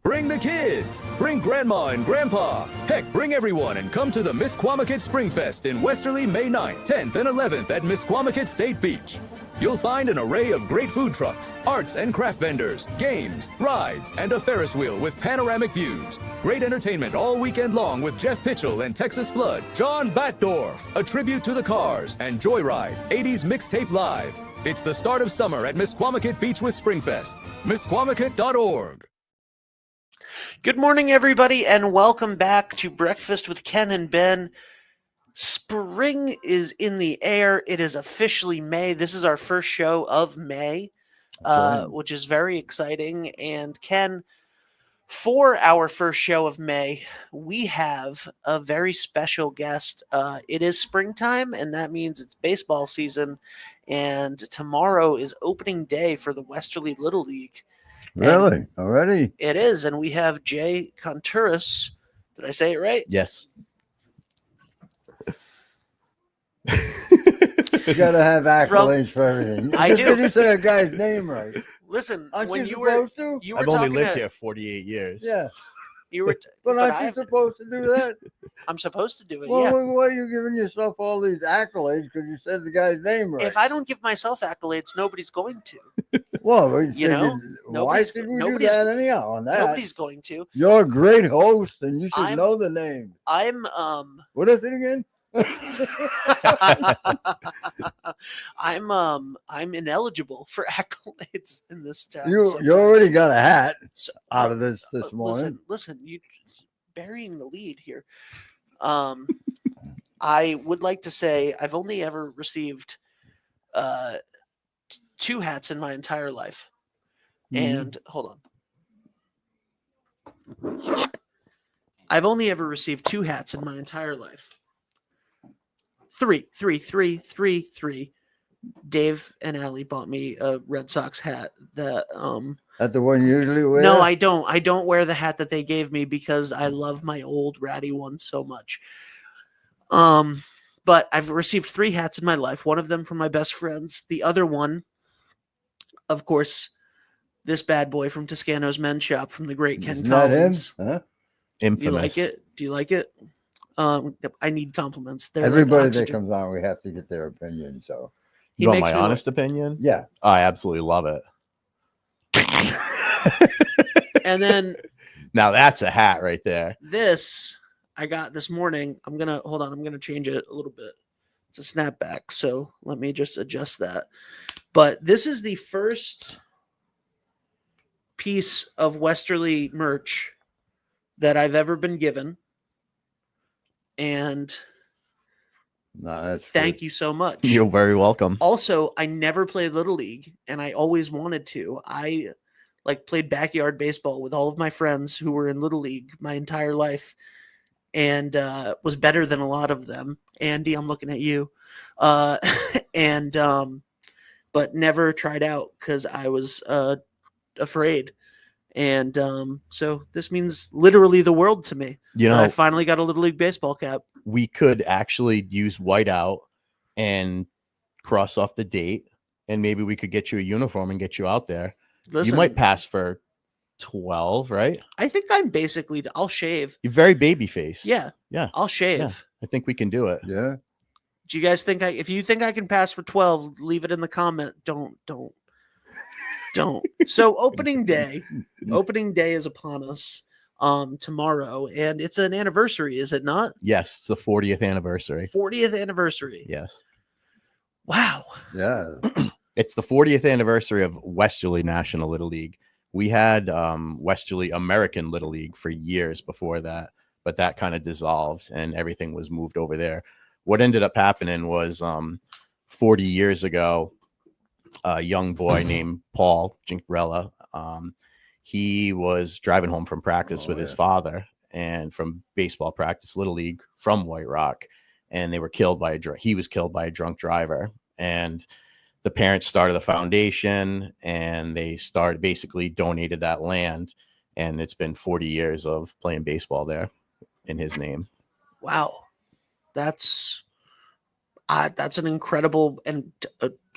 Bring the kids. Bring Grandma and Grandpa. Heck, bring everyone and come to the Misquamicut Spring Fest in Westerly May 9th, 10th, and 11th at Misquamicut State Beach. You'll find an array of great food trucks, arts and craft vendors, games, rides, and a Ferris wheel with panoramic views. Great entertainment all weekend long with Jeff Pitchell and Texas Flood, John Batdorf, a tribute to the Cars, and Joyride, 80s Mixtape Live. It's the start of summer at Misquamicut Beach with Springfest. Misquamicut.org. Good morning, everybody, and welcome back to Breakfast with Ken and Ben. Spring is in the air. It is officially May. This is our first show of May, which is very exciting. And Ken, for our first show of May, we have a very special guest. It is springtime, and that means it's baseball season. And tomorrow is opening day for the Westerly Little League. Really? And already? it is, and we have Jay Contreras. Did I say it right? Yes. You gotta have accolades for everything. I Just do. because you say a guy's name right. Listen, Aren't when you you were supposed to? you were I've only talking lived to- here 48 years. Yeah. You were, But but aren't you supposed to do that? I'm supposed to do it. Well, Yeah. why are you giving yourself all these accolades because you said the guy's name right? If I don't give myself accolades, nobody's going to. Well, we You know, figured, why nobody's- should we do nobody's- that anyhow on that? Nobody's going to. You're a great host and you should I'm- know the name. I'm What is it again? I'm ineligible for accolades in this town. You sometimes. already got a hat So- out of this morning. Listen, you burying the lead here. I would like to say I've only ever received two hats in my entire life. Mhm. And hold on. I've only ever received two hats in my entire life. Three. Dave and Allie bought me a Red Sox hat that That's the one you usually wear? no, I don't. I don't wear the hat that they gave me because I love my old ratty one so much. But I've received three hats in my life. One of them from my best friends. The other one, of course, this bad boy from Toscano's Men's Shop from the great Ken Isn't that him? Collins. Huh? Do Infamous. you like it? Do you like it? I need compliments. They're like Everybody that oxygen. comes on, we have to get their opinion. So, He You want makes my me honest opinion? yeah. I absolutely love it. And then Now that's a hat right there. this I got this morning. I'm gonna change it a little bit. It's a snapback, so let me just adjust that. But this is the first piece of Westerly merch that I've ever been given. And No, that's thank you so much. You're very welcome. Also, I never played Little League, and I always wanted to. I played backyard baseball with all of my friends who were in Little League my entire life, and was better than a lot of them. Andy, I'm looking at you. And but never tried out because I was afraid. And so this means literally the world to me. You that know, I finally got a Little League baseball cap. we could actually use whiteout and cross off the date, and maybe we could get you a uniform and get you out there. Listen, You might pass for 12, right? I think I'm basically. I'll shave. You're very baby face. Yeah, Yeah. I'll shave. Yeah. I think we can do it. Yeah. Do you guys think if you think I can pass for 12, leave it in the comment. Don't. So opening day is upon us tomorrow, and it's an anniversary, is it not? Yes, it's the 40th anniversary. 40th anniversary. Yes. Wow. Yeah. It's the 40th anniversary of Westerly National Little League. We had Westerly American Little League for years before that, but that kind of dissolved and everything was moved over there. What ended up happening was 40 years ago, a young boy named Paul Jinkrella, he was driving home from practice with his father and from baseball practice, Little League from White Rock, and they were killed by he was killed by a drunk driver. And the parents started the foundation, and they basically donated that land, and it's been 40 years of playing baseball there in his name. Wow. That's an incredible and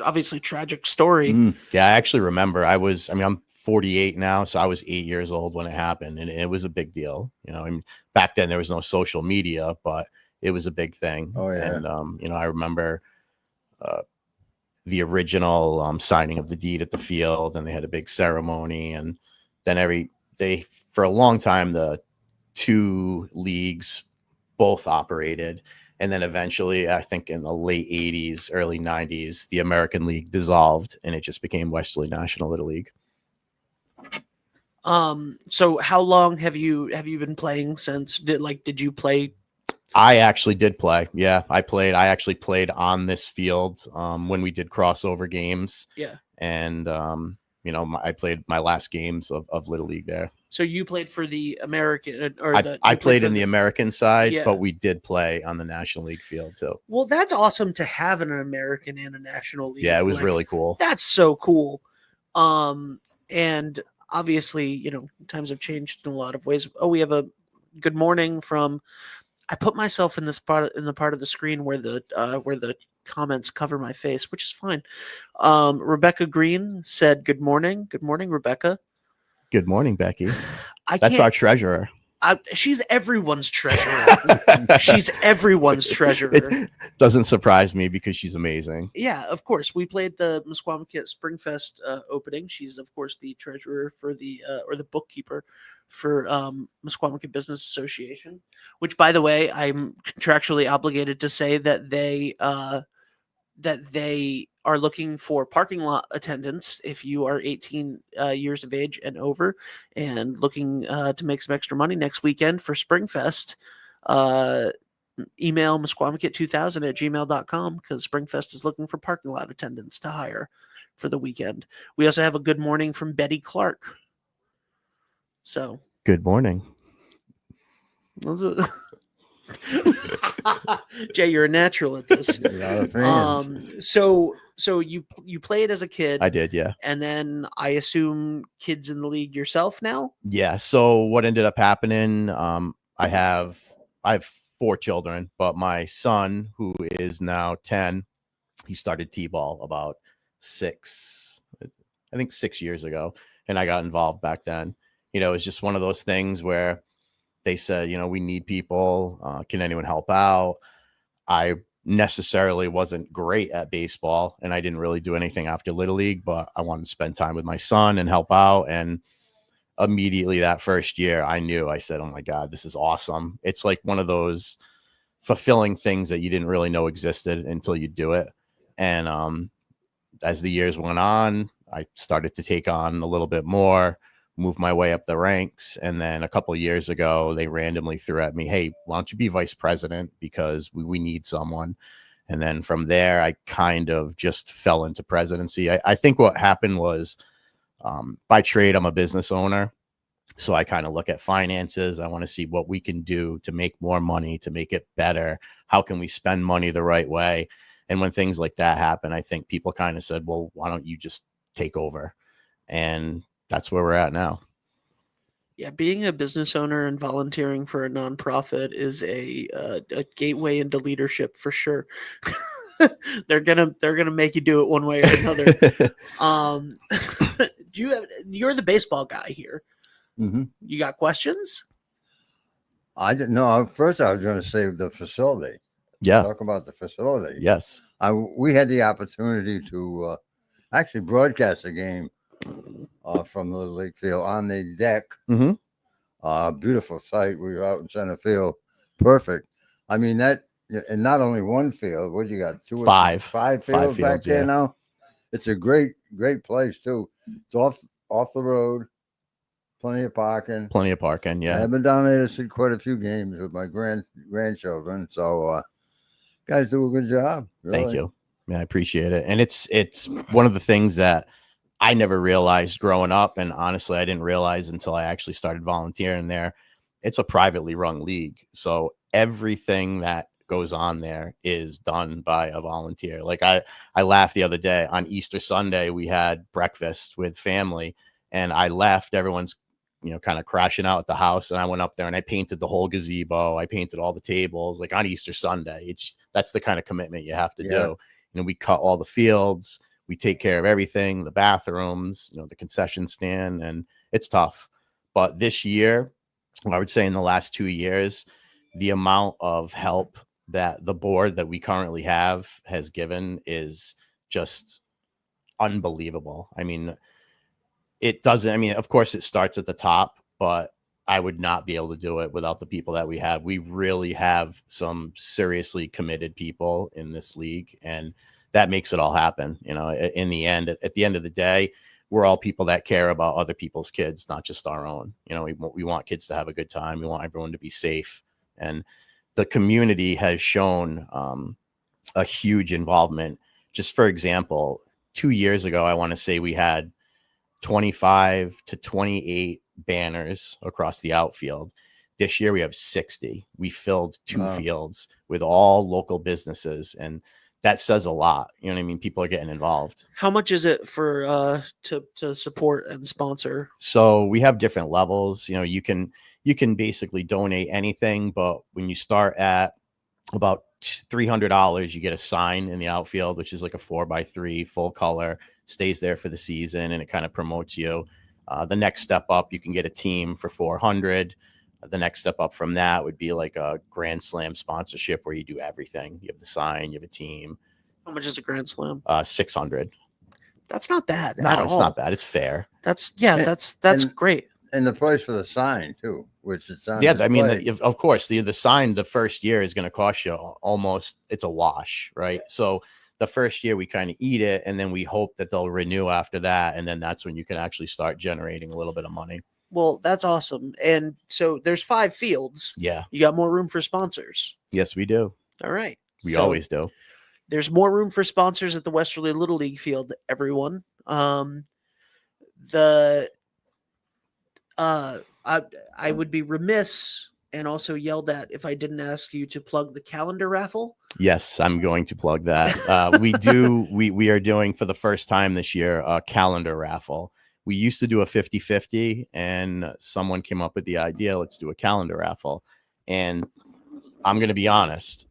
obviously tragic story. Yeah, I actually remember. I'm 48 now, so I was 8 years old when it happened, and it was a big deal. I mean, back then there was no social media, but it was a big thing. Oh, yeah. And I remember the original signing of the deed at the field, and they had a big ceremony, and then for a long time the two leagues both operated, and then eventually, I think in the late 80s, early 90s, the American League dissolved, and it just became Westerly National Little League. So how long have you been playing since? Did you play? I actually did play. Yeah, I played. I actually played on this field when we did crossover games. Yeah. And I played my last games of Little League there. So you played for the American, I played in the American side, Yeah. but we did play on the National League field too. Well, that's awesome to have an American and a National League. Yeah, it was really cool. That's so cool. And obviously, times have changed in a lot of ways. Oh, we have a good morning from. I put myself in the part of the screen where the comments cover my face, which is fine. Rebecca Green said, "Good morning, Rebecca." Good morning, Becky. That's That's our treasurer. She's everyone's treasurer. She's everyone's treasurer. It doesn't surprise me because she's amazing. Yeah, of course. We played the Mesquamaket Springfest opening. She's, of course, the treasurer for or the bookkeeper for Mesquamaket Business Association, which, by the way, I'm contractually obligated to say that they are looking for parking lot attendants if you are 18 years of age and over and looking to make some extra money next weekend for Springfest. Email mesquamaket2000@gmail.com because Springfest is looking for parking lot attendants to hire for the weekend. We also have a good morning from Betty Clark. So good morning. Jay, you're a natural at this. So you played as a kid. I did, yeah. And then I assume kids in the league yourself now? Yeah. So what ended up happening, I have 4 children, but my son, who is now 10, he started T-ball about 6 years ago, and I got involved back then. It was just one of those things where they said, we need people. Can anyone help out? I necessarily wasn't great at baseball, and I didn't really do anything after Little League, but I wanted to spend time with my son and help out. And immediately that first year, I said, oh my God, this is awesome. It's like one of those fulfilling things that you didn't really know existed until you do it. And as the years went on, I started to take on a little bit more, move my way up the ranks. And then a couple of years ago, they randomly threw at me, hey, why don't you be vice president? Because we need someone. And then from there, I kind of just fell into presidency. I think what happened was by trade, I'm a business owner. So I kind of look at finances. I want to see what we can do to make more money, to make it better. How can we spend money the right way? And when things like that happen, I think people kind of said, well, why don't you just take over? And that's where we're at now. Yeah, being a business owner and volunteering for a nonprofit is a gateway into leadership for sure. They're gonna make you do it one way or another. You're the baseball guy here. Mm-hmm. You got questions? I didn't know. First, I was going to say the facility. Yeah. Talk about the facility. Yes. We had the opportunity to actually broadcast a game from the Little League field on the deck. Mm-hmm. Beautiful sight. We were out in center field. Perfect. I mean, that, and not only one field. What you got? Five fields back there now. It's a great place too. It's off the road. Plenty of parking. Yeah. I've been down there to see quite a few games with my grandchildren. So, guys do a good job. Really. Thank you. Yeah, I appreciate it. And it's one of the things that I never realized growing up, and honestly, I didn't realize until I actually started volunteering there. It's a privately run league, so everything that goes on there is done by a volunteer. Like I laughed the other day on Easter Sunday, we had breakfast with family, and I left. Everyone's kind of crashing out at the house, and I went up there and I painted the whole gazebo. I painted all the tables, like on Easter Sunday. That's the kind of commitment you have to do. We cut all the fields. We take care of everything, the bathrooms, you know, the concession stand, and it's tough. But this year, I would say in the last 2 years, the amount of help that the board that we currently have has given is just unbelievable. I mean, it doesn't, I mean, of course it starts at the top, but I would not be able to do it without the people that we have. We really have some seriously committed people in this league, and that makes it all happen. You know, in the end, at the end of the day, we're all people that care about other people's kids, not just our own. You know, we want kids to have a good time. We want everyone to be safe. And the community has shown a huge involvement. Just for example, 2 years ago, I want to say we had 25 to 28 banners across the outfield. This year we have 60. We filled two fields with all local businesses, and that says a lot. You know what I mean? People are getting involved. How much is it for to support and sponsor? So we have different levels. You know, you can basically donate anything, but when you start at about $300, you get a sign in the outfield, which is like a 4x3 full color, stays there for the season, and it kind of promotes you. The next step up, you can get a team for $400. The next step up from that would be like a Grand Slam sponsorship where you do everything. You have the sign, you have a team. How much is a Grand Slam? $600. That's not bad. No, it's not bad. It's fair. That's great. And the price for the sign too, which is on I mean, display. of course, the sign the first year is going to cost you almost, it's a wash, right? So the first year we kind of eat it, and then we hope that they'll renew after that, and then that's when you can actually start generating a little bit of money. Well, that's awesome. And so there's 5 fields. Yeah. You got more room for sponsors. Yes, we do. All right. We always do. There's more room for sponsors at the Westerly Little League field, everyone. I would be remiss and also yelled at if I didn't ask you to plug the calendar raffle. Yes, I'm going to plug that. We are doing for the first time this year a calendar raffle. We used to do a 50-50, and someone came up with the idea, let's do a calendar raffle. And I'm going to be honest.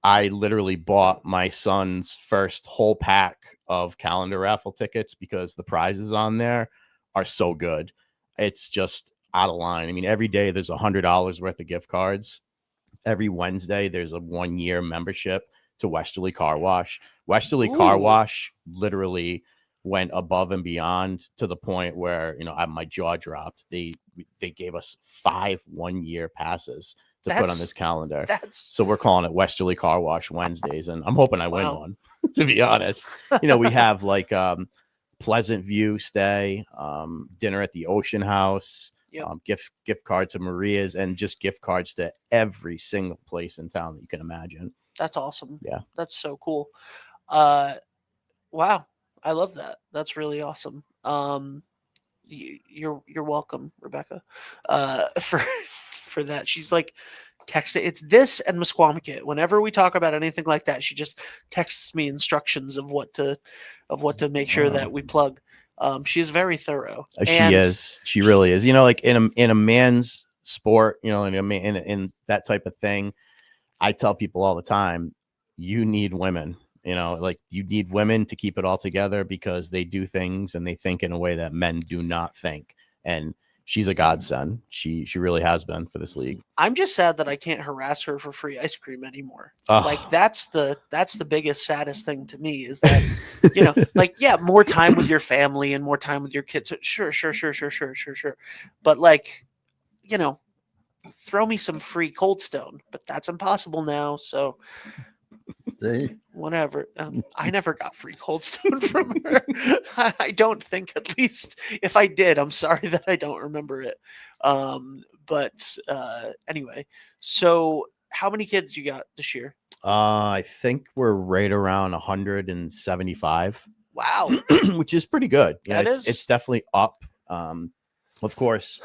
I literally bought my son's first whole pack of calendar raffle tickets because the prizes on there are so good. It's just out of line. I mean, every day there's $100 worth of gift cards. Every Wednesday there's a 1-year membership to Westerly Car Wash. Westerly Car Wash literally went above and beyond to the point where, you know, my jaw dropped. They gave us 5 1-year passes to put on this calendar. So we're calling it Westerly Car Wash Wednesdays, and I'm hoping I win one, to be honest. You know, we have like Pleasant View stay, dinner at the Ocean House, gift card to Maria's, and just gift cards to every single place in town that you can imagine. That's awesome. Yeah. That's so cool. Wow. I love that. That's really awesome. You're welcome, Rebecca, for that. She's like texting. It's this and Misquamicut. Whenever we talk about anything like that, she just texts me instructions of what to make sure that we plug. She's very thorough. She is. She really is. You know, like in a man's sport, you know, in that type of thing, I tell people all the time, you need women. You know, like you need women to keep it all together because they do things and they think in a way that men do not think. And she's a godsend. She really has been for this league. I'm just sad that I can't harass her for free ice cream anymore. Like that's the biggest, saddest thing to me is that, you know, like, yeah, more time with your family and more time with your kids. Sure. But like, you know, throw me some free Cold Stone, but that's impossible now. So whatever. I never got free Cold Stone from her. I don't think, at least. If I did, I'm sorry that I don't remember it. But anyway, so how many kids you got this year? I think we're right around 175. Wow. Which is pretty good. Yeah, is. It's definitely up. Of course,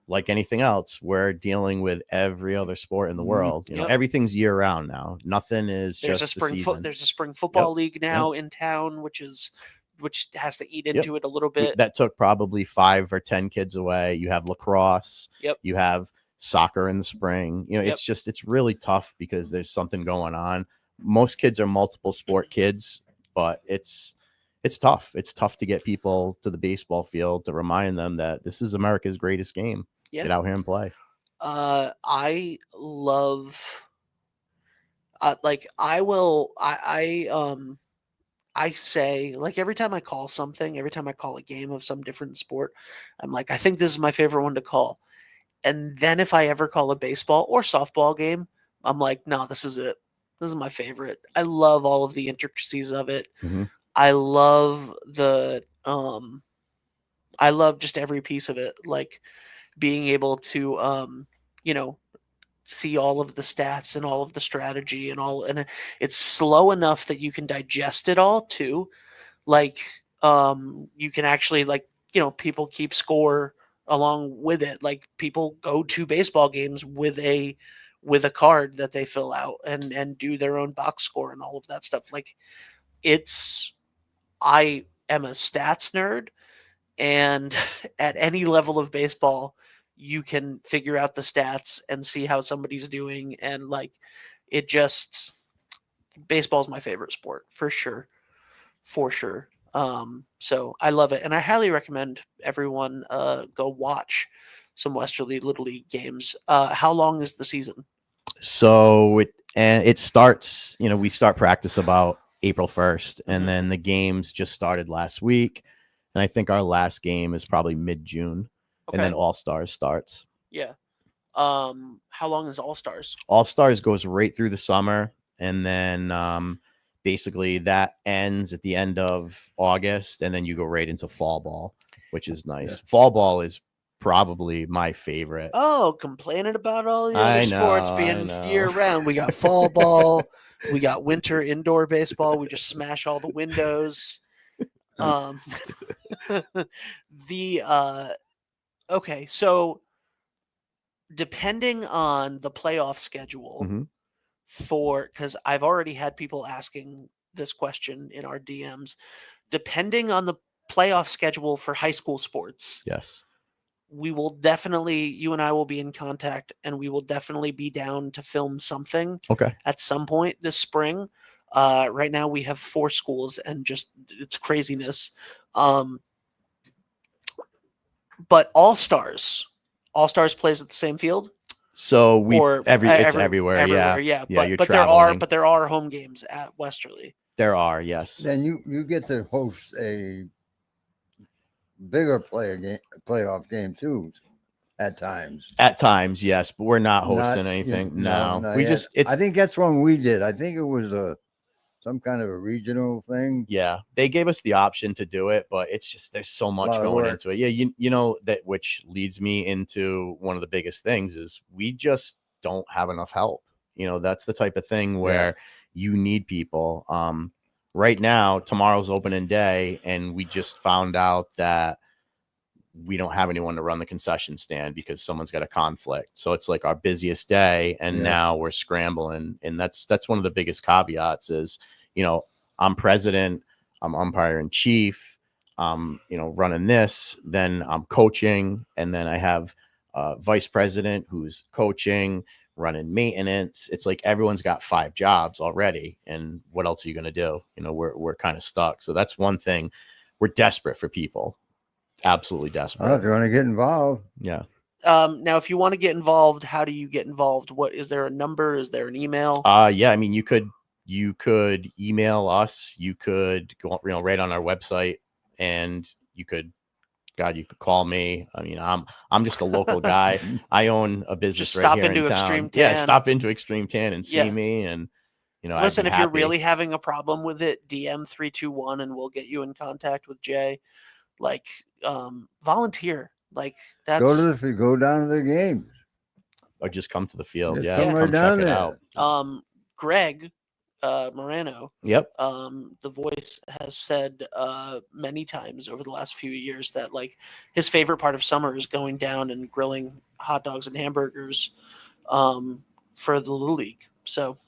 like anything else, we're dealing with every other sport in the world. You know, everything's year round now. Nothing is there's just a spring there's a spring football league now in town, which has to eat into it a little bit. That took probably 5 or 10 kids away. You have lacrosse. You have soccer in the spring. You know, it's really tough because there's something going on. Most kids are multiple sport kids, but it's it's tough. It's tough to get people to the baseball field to remind them that this is America's greatest game. Yeah. Get out here and play. I love, I say, like, every time I call something, every time I call a game of some different sport, I'm like, I think this is my favorite one to call. And then if I ever call a baseball or softball game, I'm like, no, this is it. This is my favorite. I love all of the intricacies of it. Mhm. I love I love just every piece of it. Like being able to, see all of the stats and all of the strategy and it's slow enough that you can digest it all too. Like, you can actually, like, people keep score along with it. Like, people go to baseball games with a card that they fill out and do their own box score and all of that stuff. Like, I am a stats nerd, and at any level of baseball, you can figure out the stats and see how somebody's doing, and like, it just baseball's my favorite sport for sure. For sure. So I love it, and I highly recommend everyone go watch some Westerly Little League games. How long is the season? So it starts, we start practice about April 1st, and Mhm. then the games just started last week. And I think our last game is probably mid-June, and then Okay. All-Stars starts. Yeah. How long is All Stars? All-Stars goes right through the summer, and then basically that ends at the end of August, and then you go right into fall ball, which is nice. Fall ball is probably my favorite. Oh, complaining about all the other I sports know, I being know. year round. We got fall ball, we got winter indoor baseball. We just smash all the windows. Um, okay, so depending on the playoff schedule Mhm. because I've already had people asking this question in our DMs, depending on the playoff schedule for high school sports, Yes. we will definitely, you and I will be in contact, and we will definitely be down to film something Okay. at some point this spring. Right now we have 4 schools and just it's craziness. But All Stars plays at the same field, So or it's everywhere. Yeah. yeah. Yeah. You're But traveling. there are home games at Westerly. There are, yes. Then you get to host a bigger playoff game too at times. At times, yes, but we're not Not hosting anything. no, No, not we yet. just it's I think that's one we did. I think it was some kind of a regional thing. yeah. They gave us the option to do it, but it's just there's so much Lot of going work. into it. Yeah, you know that, which leads me into one of the biggest things is we just don't have enough help. That's the type of thing where you need people. Right now, tomorrow's opening day, and we just found out that we don't have anyone to run the concession stand because someone's got a conflict. So it's like our busiest day, and now we're scrambling. And that's one of the biggest caveats is, I'm president, I'm umpire in chief, running this, then I'm coaching, and then I have vice president who's coaching, running maintenance. It's like everyone's got 5 jobs already, and what else are you going to do? We're kind of stuck. So that's one thing. We're desperate for people. Absolutely desperate. Well, if you want to get involved, Yeah. Now, if you want to get involved, how do you get involved? What is there a number? Is there an email? Yeah. I mean, you could email us. You could go, right on our website, and you could call me. I mean, I'm just a local guy. I own a business Just right stop here into in town. Extreme Yeah, Tan. stop into Extreme Tan and see Yeah. me. And Listen, I'd be if you're happy. really having a problem with it, DM 321 and we'll get you in contact with Jay. Like, volunteer. Like, that's go down to the games. Or just come to the field. Just Yeah, come right come down check it there. out. Greg Morano. Yep. The voice has said many times over the last few years that like his favorite part of summer is going down and grilling hot dogs and hamburgers for the Little League. So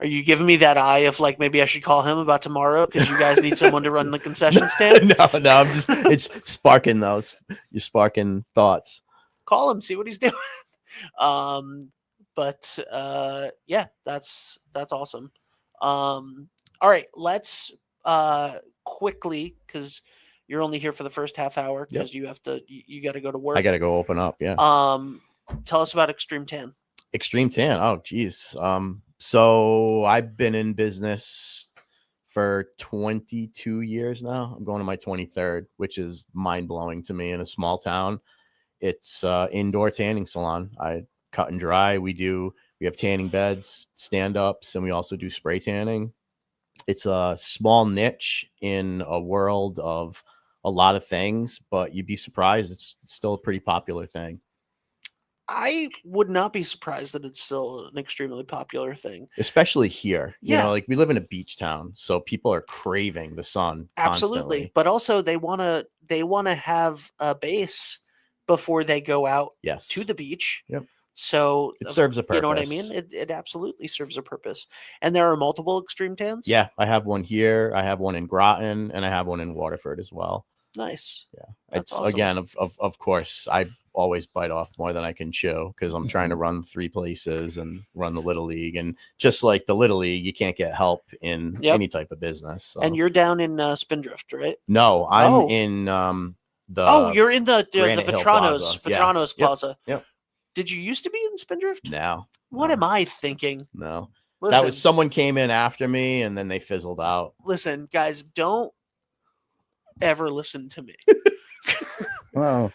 are you giving me that eye of like maybe I should call him about tomorrow because you guys need someone to run the concession stand? No, I'm just it's sparking those. You're sparking thoughts. Call him, see what he's doing. But yeah, that's awesome. All right, let's quickly, because you're only here for the first half hour, because you got to go to work. I got to go open up. Yeah. Tell us about Extreme Tan. Extreme Tan. Oh, geez. So I've been in business for 22 years now. I'm going to my 23rd, which is mind blowing to me in a small town. It's indoor tanning salon. I cut and dry. We have tanning beds, stand-ups, and we also do spray tanning. It's a small niche in a world of a lot of things, but you'd be surprised. It's still a pretty popular thing. I would not be surprised that it's still an extremely popular thing, especially here. Yeah. You know, like we live in a beach town, so people are craving the sun. Absolutely. Constantly. But also they want to have a base before they go out to the beach. Yep. So it serves a purpose. You know what I mean? It absolutely serves a purpose. And there are multiple Extreme Tans? Yeah, I have one here. I have one in Groton, and I have one in Waterford as well. Nice. Yeah. That's it's awesome. Again, of course, I always bite off more than I can chew because I'm trying to run 3 places and run the Little League. And just like the Little League, you can't get help in any type of business. So. And you're down in Spindrift, right? No, I'm in you're in the Vetranos Plaza. Yep. Did you used to be in Spindrift? No. What am I thinking? No. Listen, that was someone came in after me and then they fizzled out. Listen, guys, don't ever listen to me. Well,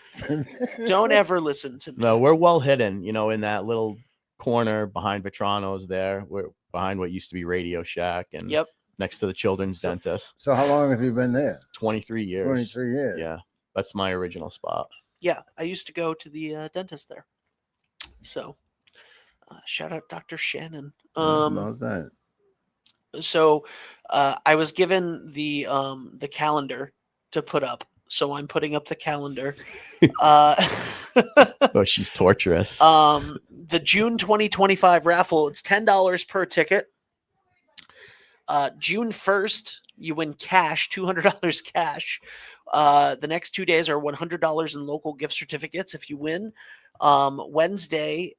don't ever listen to me. No, we're well hidden, you know, in that little corner behind Vetrano's there. We're behind what used to be Radio Shack and next to the children's dentist. So how long have you been there? 23 years. 23 years. Yeah. That's my original spot. Yeah, I used to go to the dentist there. So shout out Dr. Shannon. About that. So I was given the calendar to put up. So I'm putting up the calendar. Oh, she's torturous. The June 2025 raffle, it's $10 per ticket. June 1st, you win cash, $200 cash. The next 2 days are $100 in local gift certificates if you win. Wednesday,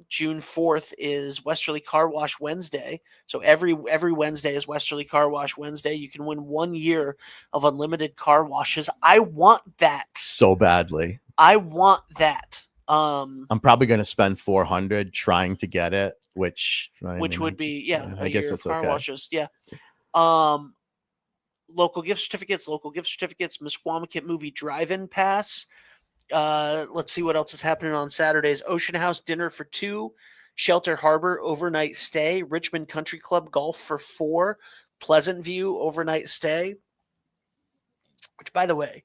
June 4th is Westerly Car Wash Wednesday. So every Wednesday is Westerly Car Wash Wednesday. You can win 1 year of unlimited car washes. I want that so badly. I want that. I'm probably going to spend $400 trying to get it, which would be I guess that's car okay. washes. Yeah. Local gift certificates. Misquamicut movie drive-in pass. Let's see what else is happening on Saturdays. Ocean House dinner for 2, Shelter Harbor overnight stay, Richmond Country Club golf for 4, Pleasant View overnight stay, which, by the way,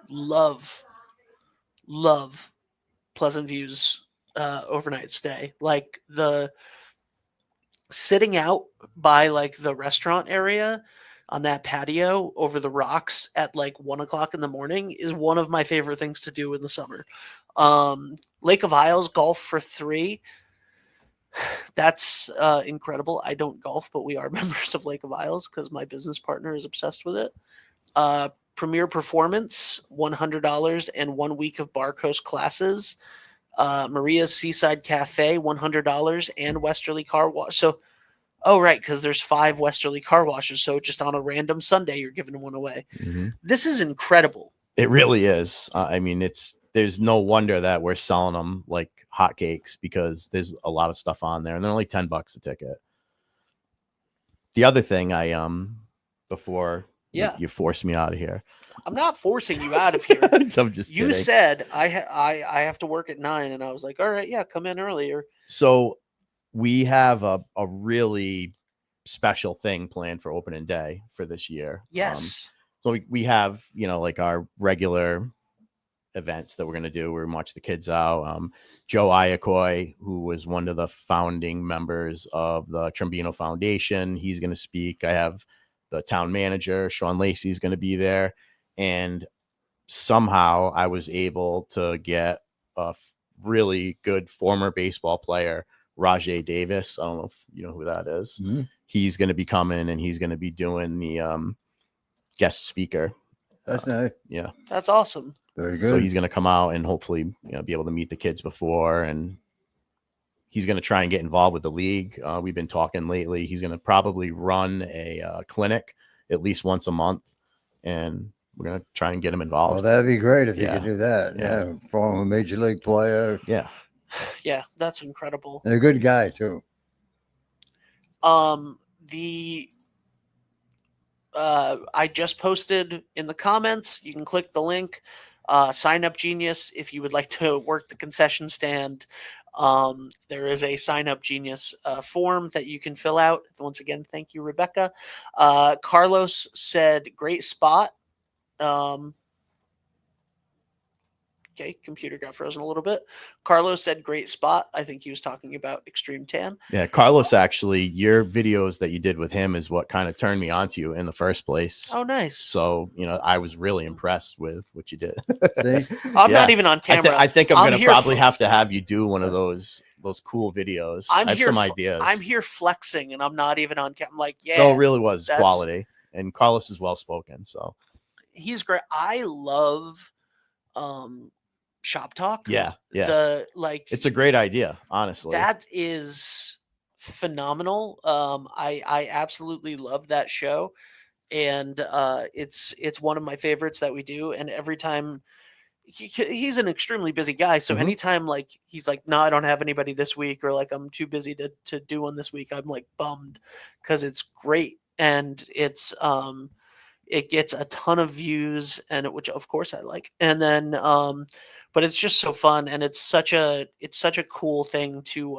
love Pleasant View's overnight stay. Like the sitting out by like the restaurant area on that patio over the rocks at like 1:00 in the morning is one of my favorite things to do in the summer. Lake of Isles golf for 3. That's incredible. I don't golf, but we are members of Lake of Isles because my business partner is obsessed with it. Premier Performance, $100 and 1 week of Bar Coast classes. Maria's Seaside Cafe, $100 and Westerly Car Wash. So, right, because there's 5 Westerly car washes. So just on a random Sunday, you're giving one away. Mm-hmm. This is incredible. It really is. I mean, there's no wonder that we're selling them like hotcakes because there's a lot of stuff on there, and they're only $10 a ticket. The other thing before you force me out of here. I'm not forcing you out of here. I'm just kidding. You said I have to work at 9, and I was like, all right, yeah, come in earlier. So we have a really special thing planned for opening day for this year. Yes. So we have, like our regular events that we're going to do. We're going to watch the kids out. Joe Iacoi, who was one of the founding members of the Trombino Foundation, he's going to speak. I have the town manager, Sean Lacey, is going to be there. And somehow I was able to get a really good former baseball player, Rajay Davis. I don't know if you know who that is. Mm-hmm. He's going to be coming and he's going to be doing the guest speaker. That's nice. Yeah. That's awesome. Very good. So he's going to come out and hopefully be able to meet the kids before, and he's going to try and get involved with the league. We've been talking lately. He's going to probably run a clinic at least once a month, and we're gonna try and get him involved. Well, that'd be great if you Yeah. could do that. Yeah. Yeah, former major league player Yeah. Yeah, that's incredible. and a good guy too. I just posted in the comments. You can click the link. Sign up Genius if you would like to work the concession stand. There is a Sign Up Genius form that you can fill out. Once again, thank you, Rebecca. Carlos said, "Great spot." Okay, computer got frozen a little bit. Carlos said, "Great spot." I think he was talking about Extreme Tan. Yeah, Carlos, actually, your videos that you did with him is what kind of turned me on to you in the first place. Oh, nice. So, I was really impressed with what you did. See? I'm not even on camera. I think I'm going to probably here have to have you do one of those cool videos. I have some ideas. I'm here flexing, and I'm not even on camera. I'm like, yeah. So it really was quality. And Carlos is well-spoken, so. He's great. I love Shop Talk. Yeah. It's a great idea, honestly. That is phenomenal. I absolutely love that show, and it's one of my favorites that we do. And every time he's an extremely busy guy, so anytime like he's like, "No, I don't have anybody this week," or like, "I'm too busy to do one this week," I'm like bummed because it's great and it's it gets a ton of views, and which of course I like, and then but it's just so fun, and it's such a cool thing to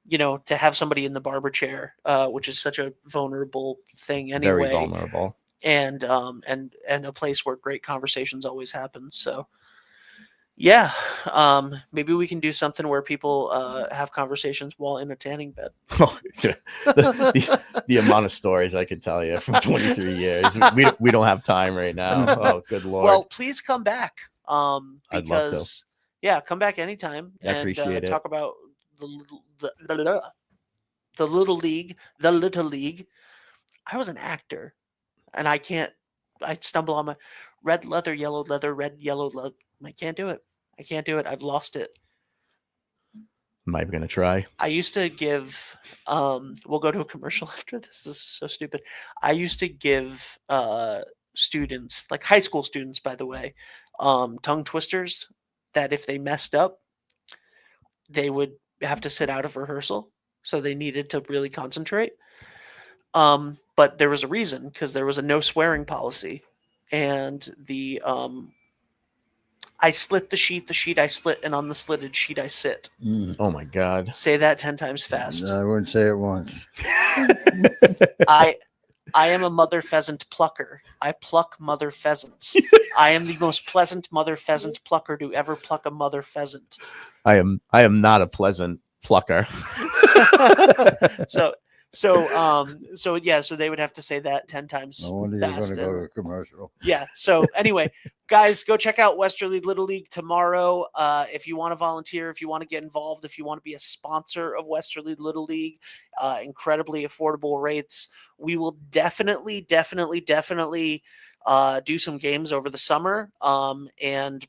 to have somebody in the barber chair, which is such a vulnerable thing anyway. Very vulnerable. And a place where great conversations always happen. So yeah, maybe we can do something where people have conversations while in a tanning bed. The amount of stories I could tell you from 23 years. We don't have time right now. Oh, good Lord. Well, please come back. I'd love to. Yeah, come back anytime and appreciate it. Talk about the little league. I was an actor, and I stumble on my red leather, yellow leather, red, yellow leather. I can't do it. I've lost it. Am I going to try? I used to give, we'll go to a commercial after this. This is so stupid. I used to give students, like high school students, by the way, tongue twisters that if they messed up, they would have to sit out of rehearsal. So they needed to really concentrate. But there was a reason, because there was a no swearing policy. And I slit the sheet I slit, and on the slitted sheet I sit. Oh my God. Say that 10 times fast. No, I wouldn't say it once. I am a mother pheasant plucker. I pluck mother pheasants. I am the most pleasant mother pheasant plucker to ever pluck a mother pheasant. I am not a pleasant plucker. So they would have to say that 10 times. No wonder you're going to go to a commercial. Yeah. So anyway, guys, go check out Westerly Little League tomorrow. If you want to volunteer, if you want to get involved, if you want to be a sponsor of Westerly Little League, incredibly affordable rates. We will definitely do some games over the summer. And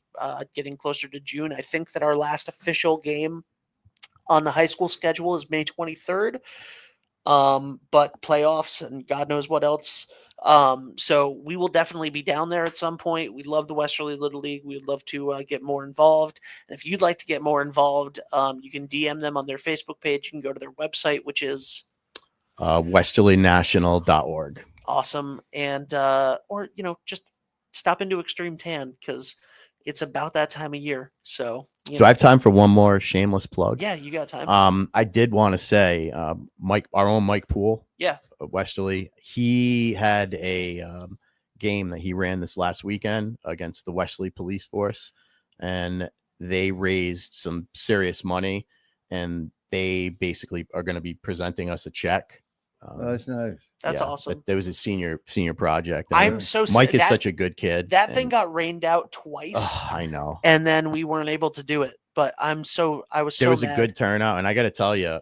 getting closer to June, I think that our last official game on the high school schedule is May 23rd. But playoffs and God knows what else. So we will definitely be down there at some point. We love the Westerly Little League. We'd love to get more involved. And if you'd like to get more involved, you can DM them on their Facebook page. You can go to their website, which is westerlynational.org. Awesome. And or just stop into Extreme Tan, because it's about that time of year. So do I have time for one more shameless plug? Yeah, you got time. I did want to say, our own Mike Poole, Westerly, he had a game that he ran this last weekend against the Westerly Police Force, and they raised some serious money, and they basically are going to be presenting us a check. That's nice. That's awesome. There was a senior project. I'm so Mike is such a good kid. That thing got rained out twice. I know. And then we weren't able to do it. But I was so there was mad. A good turnout, and I got to tell you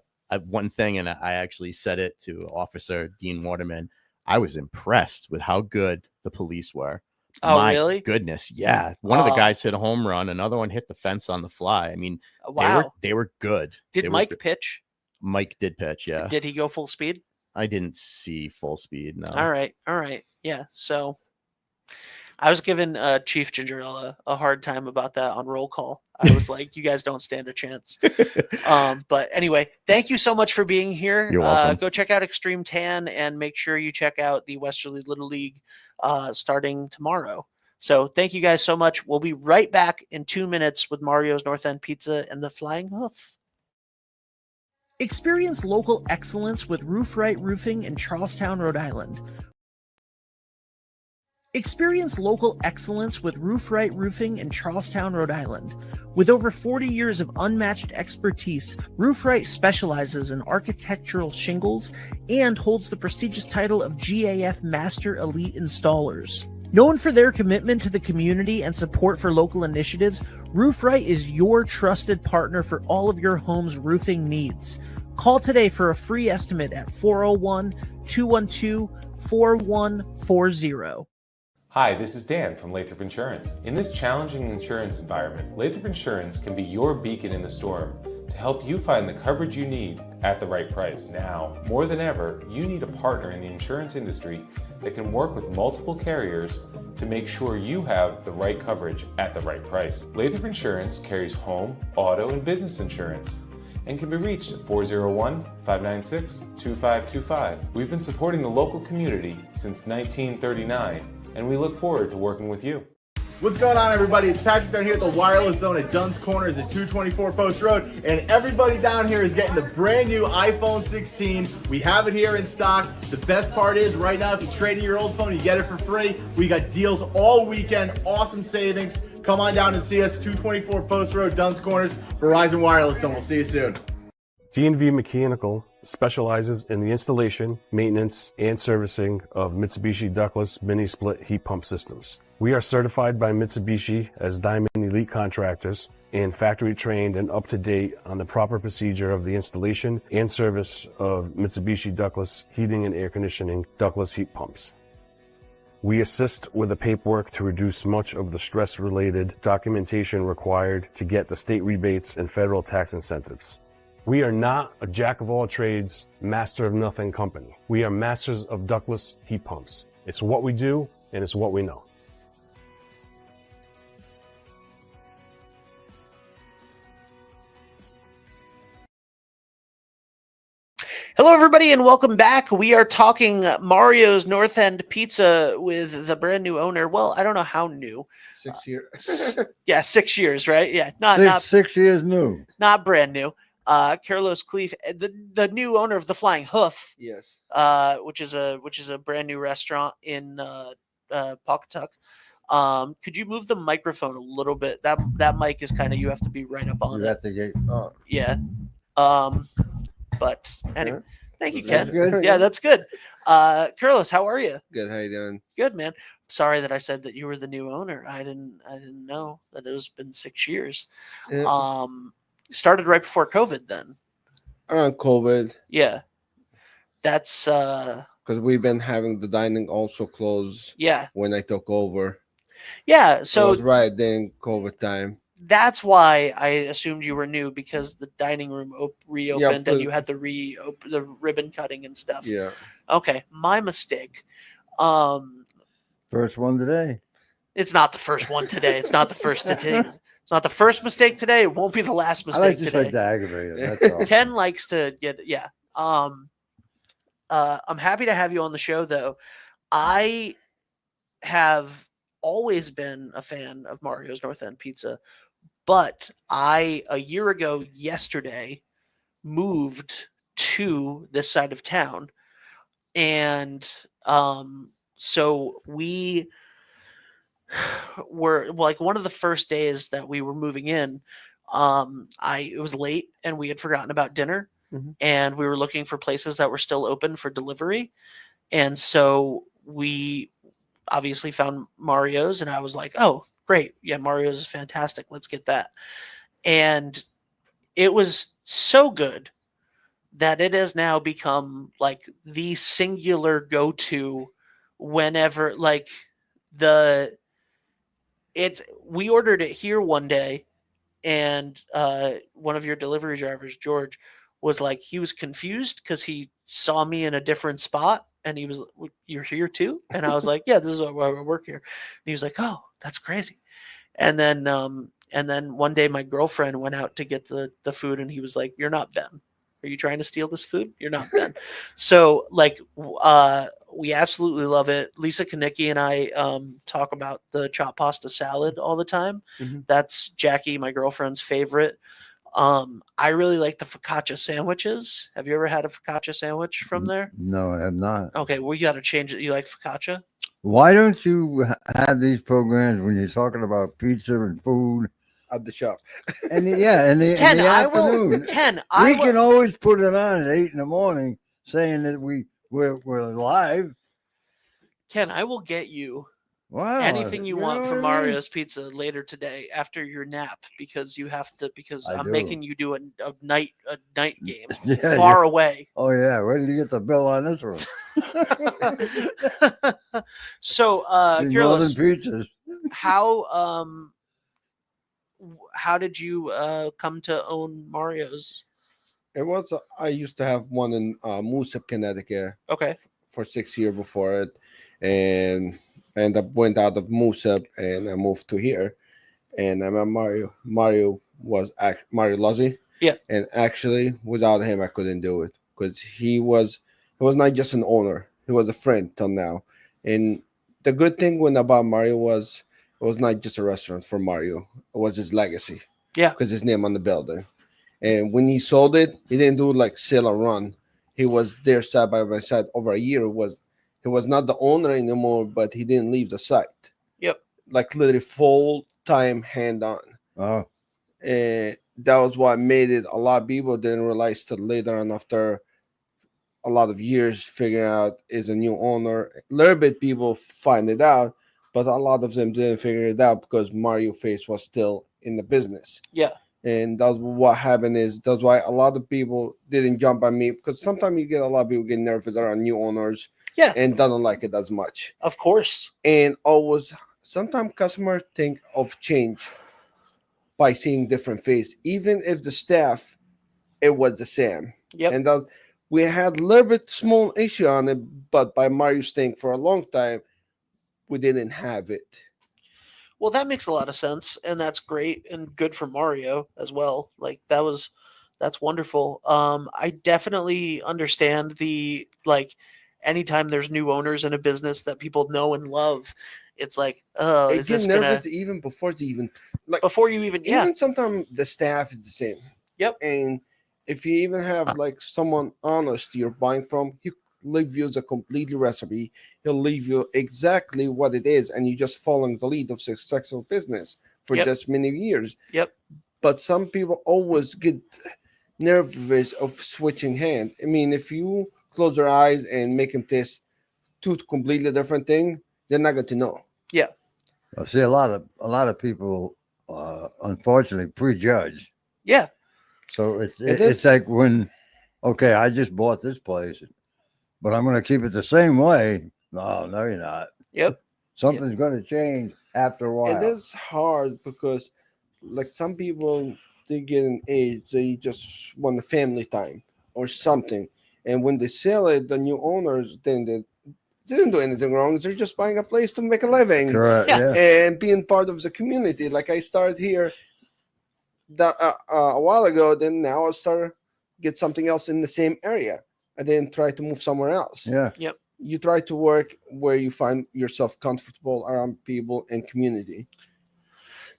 one thing, and I actually said it to Officer Dean Waterman. I was impressed with how good the police were. Oh, My really? Goodness, yeah. One of the guys hit a home run. Another one hit the fence on the fly. I mean, wow. They were good. Did Mike pitch? Mike did pitch, yeah. Did he go full speed? I didn't see full speed. No. All right. Yeah. So I was giving Chief Gingerella a hard time about that on roll call. I was like, you guys don't stand a chance. But anyway, thank you so much for being here. You're welcome. Go check out Extreme Tan and make sure you check out the Westerly Little League starting tomorrow. So thank you guys so much. We'll be right back in 2 minutes with Mario's North End Pizza and the Flying Hoof. Experience local excellence with Roof Right Roofing in Charlestown, Rhode Island. Experience local excellence with Roof Right Roofing in Charlestown, Rhode Island. With over 40 years of unmatched expertise, Roof Right specializes in architectural shingles and holds the prestigious title of GAF Master Elite Installers. Known for their commitment to the community and support for local initiatives, Roof Right is your trusted partner for all of your home's roofing needs. Call today for a free estimate at 401-212-4140. Hi, this is Dan from Lathrop Insurance. In this challenging insurance environment, Lathrop Insurance can be your beacon in the storm to help you find the coverage you need at the right price. Now, more than ever, you need a partner in the insurance industry that can work with multiple carriers to make sure you have the right coverage at the right price. Lathrop Insurance carries home, auto, and business insurance and can be reached at 401-596-2525. We've been supporting the local community since 1939, and we look forward to working with you. What's going on, everybody? It's Patrick down here at the Wireless Zone at Dunn's Corners at 224 Post Road, and everybody down here is getting the brand new iPhone 16. We have it here in stock. The best part is right now, if you trade in your old phone, you get it for free. We got deals all weekend, awesome savings. Come on down and see us, 224 Post Road, Dunn's Corners, Verizon Wireless Zone. We'll see you soon. D&V Mechanical specializes in the installation, maintenance, and servicing of Mitsubishi ductless mini-split heat pump systems. We are certified by Mitsubishi as Diamond Elite Contractors and factory trained and up to date on the proper procedure of the installation and service of Mitsubishi ductless heating and air conditioning ductless heat pumps. We assist with the paperwork to reduce much of the stress-related documentation required to get the state rebates and federal tax incentives. We are not a jack-of-all-trades, master-of-nothing company. We are masters of ductless heat pumps. It's what we do, and it's what we know. Hello, everybody, and welcome back. We are talking Mario's North End Pizza with the brand new owner. Well, I don't know how new. 6 years. Yeah, 6 years, right? Yeah, not 6 years new. not brand new. Carlos Cleef, the new owner of the Flying Hoof. Yes. Which is a brand new restaurant in Pawcatuck. Could you move the microphone a little bit? That mic is kind of, you have to be right up on You it. have to get. Oh, Yeah. But anyway, thank you, that's Ken. good. Yeah, that's good. Carlos, how are you? Good. How you doing? Good, man. Sorry that I said that you were the new owner. I didn't know that it was been 6 years. Yeah. Started right before COVID then. Around COVID, Yeah. That's because we've been having the dining also closed yeah. when I took over. Yeah, So so it was right during COVID time. that's why I assumed you were new, because the dining room reopened and but- you had the ribbon cutting and stuff. Yeah. Okay, my mistake. First one today. It's not the first one today. It's not the first today. It's not the first mistake today. It won't be the last I mistake just today. like to aggravate him. That's all. Ken likes to get I'm happy to have you on the show, though. I have always been a fan of Mario's North End Pizza, but a year ago yesterday, moved to this side of town, and so we were like, one of the first days that we were moving in, it was late and we had forgotten about dinner. Mhm. And we were looking for places that were still open for delivery. And so we obviously found Mario's, and I was like, oh, great. Yeah, Mario's is fantastic. Let's get that. And it was so good that it has now become like the singular go-to whenever, like, we ordered it here one day, and one of your delivery drivers, George, was like, he was confused because he saw me in a different spot, and he was, "You're here too?" And I was like, "Yeah, this is why I work here." And he was like, "Oh, that's crazy." And then one day my girlfriend went out to get the food, and he was like, "You're not Ben. Are you trying to steal this food? You're not Ben." So like, we absolutely love it. Lisa Kanicki and I talk about the chopped pasta salad all the time. Mhm. That's Jackie, my girlfriend's favorite. I really like the focaccia sandwiches. Have you ever had a focaccia sandwich from there? No, I have not. Okay, well, you got to change it. You like focaccia? Why don't you have these programs when you're talking about pizza and food? At the shop. And in the Ken, I will. afternoon, Ken, I we can will. always put it on at 8 in the morning, saying that we're live. Ken, I will get you Wow, anything you want know from what I mean? Mario's Pizza later today after your nap, because you have to. Because I I'm do. making you do a night game Yeah, far away. Oh yeah, where did you get the bill on this one? So, Be more than Kirlis, pizzas. how did you come to own Mario's? It was I used to have one in Moosup, Connecticut Okay. for 6 years before it, and I ended up went out of Moosup and I moved to here, and I met Mario. Mario was Mario Luzzi. Yeah. And actually, without him, I couldn't do it because he was not just an owner; he was a friend till now. And the good thing when about Mario was it was not just a restaurant for Mario; it was his legacy. Yeah. Because his name on the building. And when he sold it, he didn't do like sell or run. He was there side by side over a year. He was not the owner anymore, but he didn't leave the site. Yep. Like literally full time hand on. Oh, And that was what made it. A lot of people didn't realize till later on after a lot of years figuring out is a new owner. A little bit people find it out, but a lot of them didn't figure it out because Mario Face was still in the business. Yeah. And that's what happened is that's why a lot of people didn't jump on me because sometimes you get a lot of people get nervous around new owners Yeah. and don't like it as much. Of course. And always sometimes customers think of change by seeing different face, even if the staff it was the same. Yep. And that we had a little bit small issue on it, but by Mario's thing for a long time, we didn't have it. Well, that makes a lot of sense, and that's great and good for Mario as well. Like that's wonderful. I definitely understand the like anytime there's new owners in a business that people know and love, it's like, oh, It is get this gonna nervous even before it's even like before you even even sometimes the staff is the same. Yep. And if you even have like someone honest you're buying from, he leave you the completely recipe. He'll leave you exactly what it is, and you just following the lead of successful business for Yep. this many years. Yep. But some people always get nervous of switching hand. I mean, if you close your eyes and make them taste two completely different things, they're not going to know. Yeah. I see a lot of people, unfortunately, prejudge. Yeah. So It it's is. like when, okay, I just bought this place, but I'm going to keep it the same way. No, you're not. Yep. Something's going to change after a while. It is hard because, like, some people they get an age they just want the family time or something, and when they sell it, the new owners then they didn't do anything wrong. They're just buying a place to make a living Correct. Yeah. Yeah. and being part of the community. Like I started here a while ago, then now I started get something else in the same area. I didn't try to move somewhere else. Yeah. You try to work where you find yourself comfortable around people and community.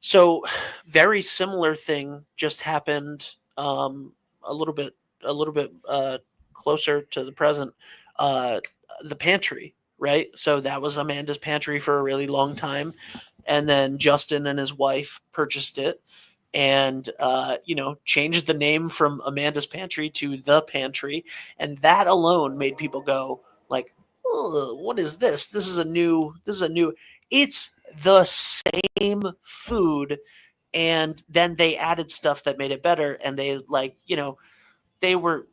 So, very similar thing just happened a little bit closer to the present. The pantry, right? So that was Amanda's pantry for a really long time, and then Justin and his wife purchased it, and changed the name from Amanda's Pantry to The Pantry, and that alone made people go like, "Oh, what is this? This is a new. It's the same food." And then they added stuff that made it better, and they they were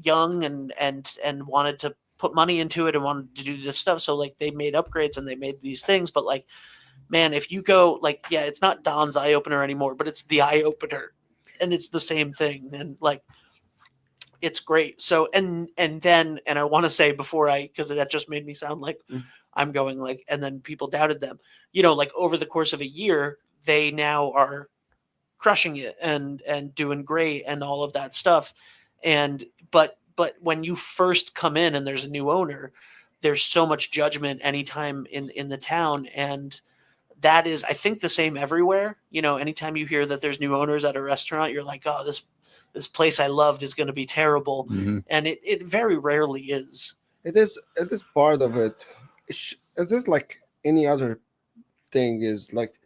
young and wanted to put money into it and wanted to do this stuff, so like they made upgrades and they made these things. But like, man, if you go like, yeah, it's not Don's eye opener anymore, but it's the eye opener, and it's the same thing. And like, it's great. So and then I want to say before because that just made me sound like I'm going like, and then people doubted them. Like over the course of a year, they now are crushing it and doing great and all of that stuff. And but when you first come in and there's a new owner, there's so much judgment anytime in the town, and that is, I think, the same everywhere. Anytime you hear that there's new owners at a restaurant, you're like, oh, this place I loved is going to be terrible. And it very rarely is. It is part of it. It is like any other thing, is like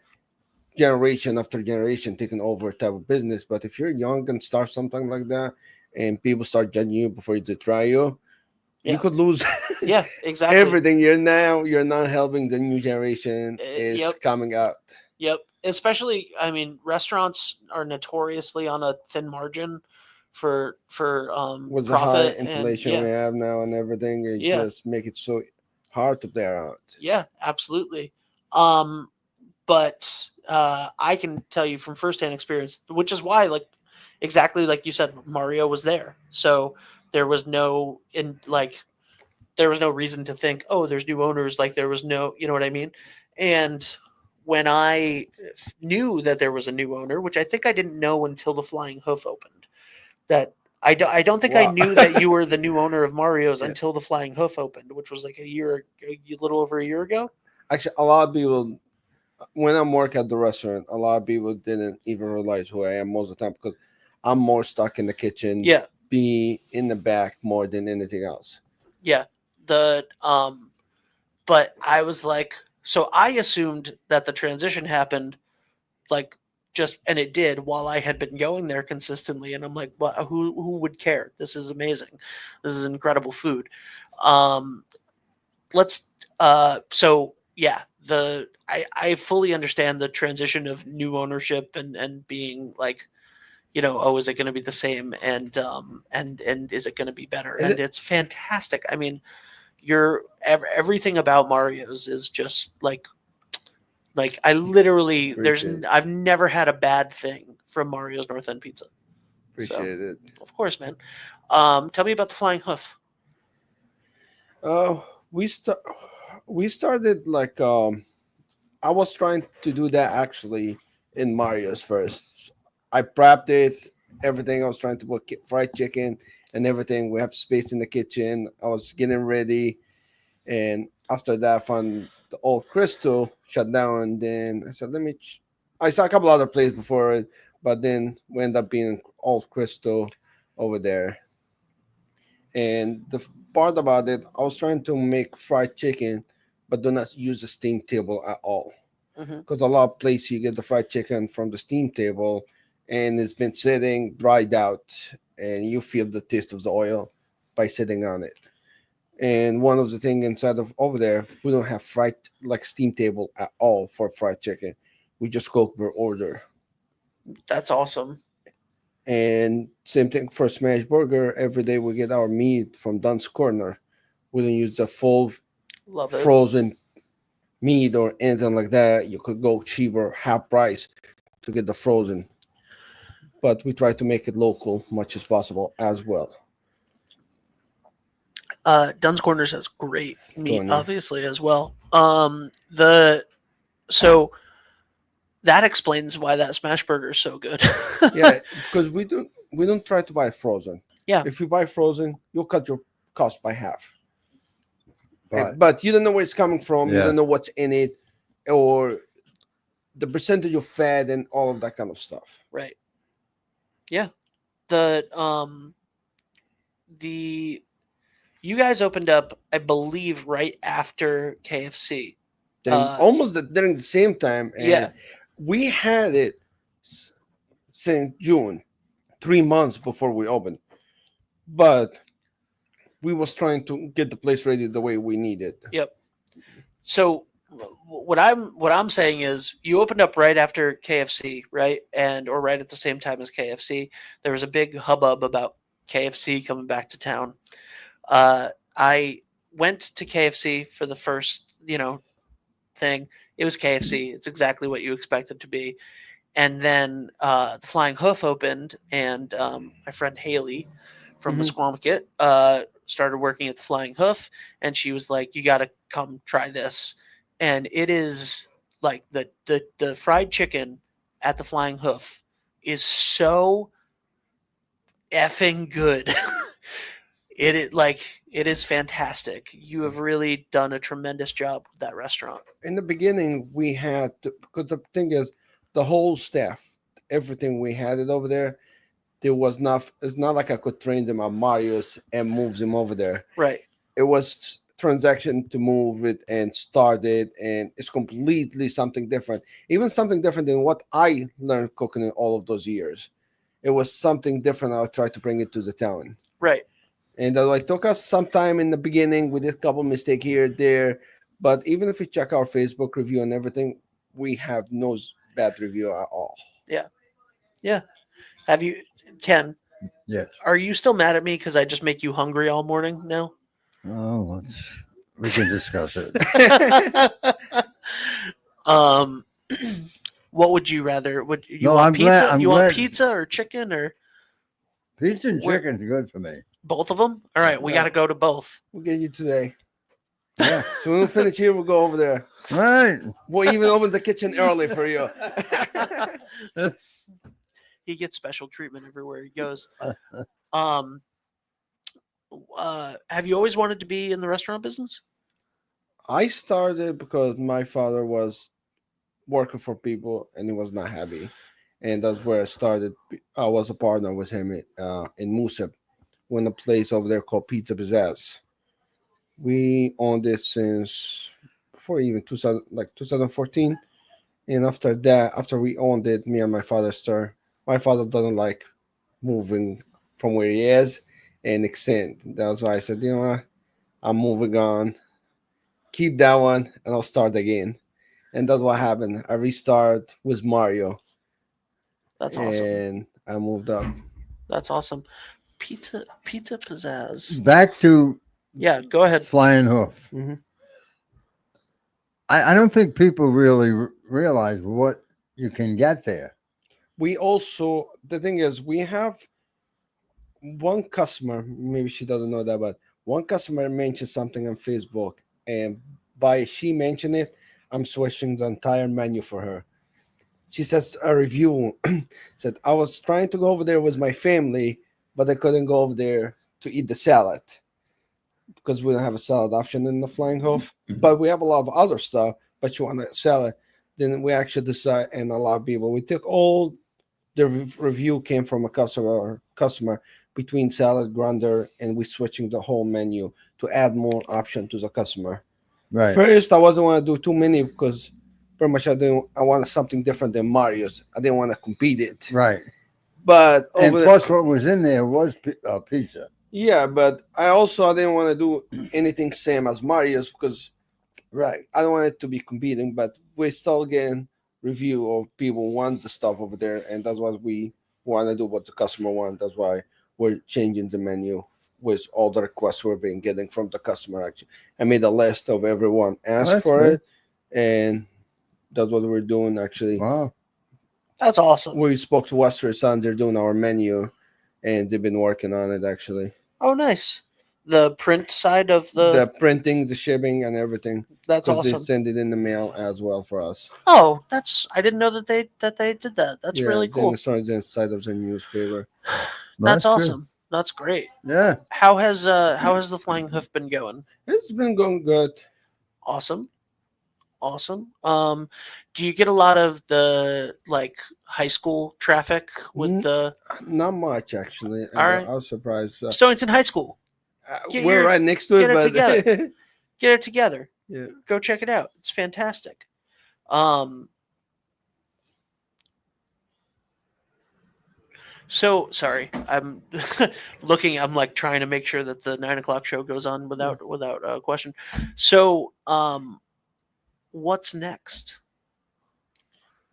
generation after generation taking over type of business. But if you're young and start something like that, and people start judging you before they try you, you could lose Yeah, exactly. everything. You're not helping the new generation is coming out. Yep. Especially, I mean, restaurants are notoriously on a thin margin for With the profit high inflation we have now and everything, it just make it so hard to play around. Yeah, absolutely. But I can tell you from firsthand experience, which is why, like, exactly like you said, Mario was there, so there was no reason to think, oh, there's new owners. Like, there was no, you know what I mean? And when I knew that there was a new owner, which I think I didn't know until the Flying Hoof opened, that I don't think I knew that you were the new owner of Mario's until the Flying Hoof opened, which was like a little over a year ago. Actually, a lot of people, when I'm working at the restaurant, a lot of people didn't even realize who I am most of the time, because I'm more stuck in the kitchen, be in the back more than anything else. Yeah. But I was like, so I assumed that the transition happened and it did, while I had been going there consistently. And I'm like, well, who would care? This is amazing. This is incredible food. I fully understand the transition of new ownership and being like, oh, is it going to be the same? And is it going to be better? And it's fantastic. I mean, everything about Mario's is just like I literally I've never had a bad thing from Mario's North End Pizza. Appreciate it. Of course, man. Tell me about the Flying Hoof. We started like I was trying to do that actually in Mario's first. I prepped it, everything. I was trying to put fried chicken and everything. We have space in the kitchen. I was getting ready, and after that, I found the old Crystal shut down. And then I said, I saw a couple other places before it, but then we ended up being old Crystal over there. And the part about it, I was trying to make fried chicken, but do not use a steam table at all. Because a lot of places you get the fried chicken from the steam table, and it's been sitting, dried out, and you feel the taste of the oil by sitting on it. And one of the things inside of over there, we don't have fried like steam table at all for fried chicken. We just cook per order. That's awesome. And same thing for smash burger. Every day we get our meat from Dunn's Corner. We don't use the full frozen meat or anything like that. You could go cheaper, half price, to get the frozen. But we try to make it local much as possible as well. Dunn's Corners has great meat, obviously, as well. So that explains why that smash burger is so good. Yeah, because we don't try to buy frozen. Yeah. If you buy frozen, you'll cut your cost by half. But you don't know where it's coming from. You don't know what's in it, or the percentage of fat and all of that kind of stuff. Right. Yeah. You guys opened up, I believe, right after KFC. Almost during the same time. And we had it since June, 3 months before we opened. But we was trying to get the place ready the way we needed. Yep. So what I'm saying is, you opened up right after KFC, right? Or right at the same time as KFC. There was a big hubbub about KFC coming back to town. I went to KFC for the first, thing. It was KFC. It's exactly what you expect it to be. And then the Flying Hoof opened, and my friend Haley from Mhm. Misquamicut, started working at the Flying Hoof, and she was like, "You got to come try this." And it is like the fried chicken at the Flying Hoof is so effing good. It is fantastic. You have really done a tremendous job with that restaurant. In the beginning, we had to, because the thing is, the whole staff, everything we had it over there. There was not. It's not like I could train them on Marius and move them over there. Right. It was transaction to move it and start it, and it's completely something different. Even something different than what I learned cooking in all of those years. It was something different. I tried to bring it to the town. Right. And it took us some time in the beginning. We did a couple mistakes here, there. But even if you check our Facebook review and everything, we have no bad review at all. Yeah. Have you, Ken? Yes. Are you still mad at me because I just make you hungry all morning now? Oh, we can discuss it. um, what would you rather? Would you No, want I'm pizza? glad- I'm you want glad- pizza or chicken or Pizza and Where- chicken's good for me. both of them? All right, we Yeah. got to go to both. We'll get you today. Yeah. So when we finish here, we'll go over there. Right. We'll even open the kitchen early for you. He gets special treatment everywhere he goes. Um, have you always wanted to be in the restaurant business? I started because my father was working for people and he was not happy. And that's where I started. I was a partner with him in Musab, when a place over there called Pizza Pizzazz. We owned it since before even 2000, like 2014. And after that, after we owned it, me and my father started. My father doesn't like moving from where he is and extend. That's why I said, you know what, I'm moving on. Keep that one, and I'll start again. And that's what happened. I restart with Mario, That's awesome. and I moved up. That's awesome. Pizza Pizzazz. Back to Yeah, go ahead. Flying Hoof. Mhm. I don't think people really realize what you can get there. We also, the thing is, we have one customer, maybe she doesn't know that, but one customer mentioned something on Facebook, and by she mentioned it, I'm switching the entire menu for her. She says a review said, I was trying to go over there with my family, but I couldn't go over there to eat the salad because we don't have a salad option in the Flying Hoof. But we have a lot of other stuff, but you want a salad. Then we actually decide, and a lot of people, we took all the review came from a customer between salad grinder, and we switching the whole menu to add more option to the customer. Right. First, I wasn't want to do too many because pretty much I wanted something different than Mario's. I didn't want to compete it. Right. But And over plus, what was in there was pizza. yeah, but I didn't want to do anything same as Mario's because Right. I don't want it to be competing. But we're still getting review of people want the stuff over there, and that's what we want to do. What the customer want. That's why we're changing the menu with all the requests we've been getting from the customer. Actually, I made a list of everyone asked That's for good. it, and that's what we're doing. Actually, Wow. That's awesome. we spoke to Westerly Sun. They're doing our menu, and they've been working on it actually. Oh, nice. The print side of The printing, the shipping, and everything. that's Because awesome. they send it in the mail as well for us. Oh, I didn't know that they did that. That's Yeah, really it's cool. inside of the newspaper. That's good. awesome. That's great. Yeah. How has the Flying Hoof been going? It's been going good. Awesome. Do you get a lot of the like high school traffic with Mm. the Not much actually. All right. I was surprised. Stonington High School? Get We're your- right next to it, get it but together. Get it together. yeah. Go check it out. It's fantastic. So sorry, I'm looking. I'm like trying to make sure that the 9 o'clock show goes on without a question. So, what's next?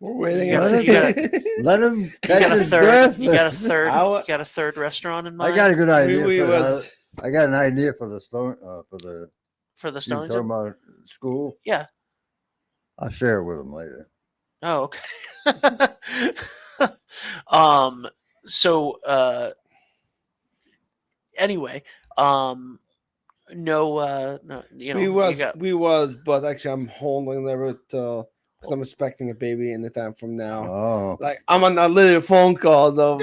We're waiting. You got- and you got- see. Let him You catch got a his third. breath. You got a third. Our- You got a third restaurant in I mind got a good idea. we for was I got an idea for the stone for the. for the You talking Stonington. about school? Yeah. I'll share it with him later. Oh, okay. So anyway, no, we was, but actually I'm holding there because I'm expecting a baby anytime from now. Oh, Like I'm on a little phone call of